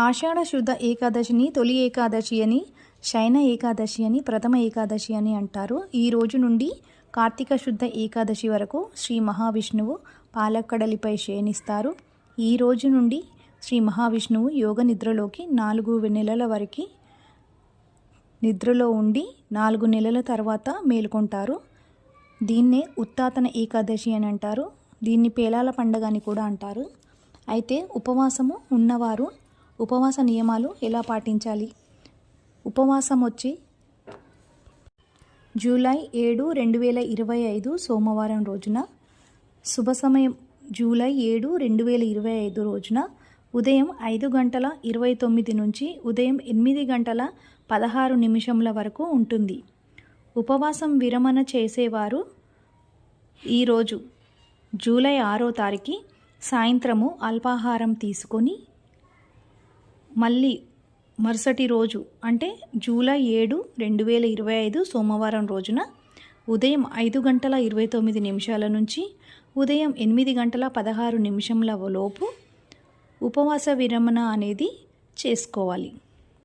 ఆషాఢ శుద్ధ ఏకాదశిని తొలి ఏకాదశి అని, శయన ఏకాదశి అని, ప్రథమ ఏకాదశి అని అంటారు. ఈ రోజు నుండి కార్తీక శుద్ధ ఏకాదశి వరకు శ్రీ మహావిష్ణువు పాలక్కడలిపై శయనిస్తారు. ఈ రోజు నుండి శ్రీ మహావిష్ణువు యోగ నిద్రలోకి 4 నెలల వరకు నిద్రలో ఉండి 4 నెలల తర్వాత మేలుకొంటారు. దీన్నే ఉత్తాతన ఏకాదశి అని అంటారు. దీన్ని పేలాల పండగ అని కూడా అంటారు. అయితే ఉపవాసము ఉన్నవారు ఉపవాస నియమాలు ఎలా పాటించాలి? ఉపవాసం వచ్చి జూలై 7, 2025 సోమవారం రోజున, శుభ సమయం జూలై 7, 2025 రోజున ఉదయం 5:29 నుంచి ఉదయం 8:16 వరకు ఉంటుంది. ఉపవాసం విరమణ చేసేవారు ఈరోజు జూలై 6వ తారీఖు సాయంత్రము అల్పాహారం తీసుకొని మళ్ళీ మరుసటి రోజు అంటే జూలై 7, 2025 సోమవారం రోజున ఉదయం 5:29 నుంచి ఉదయం 8:16 లోపు ఉపవాస విరమణ అనేది చేసుకోవాలి.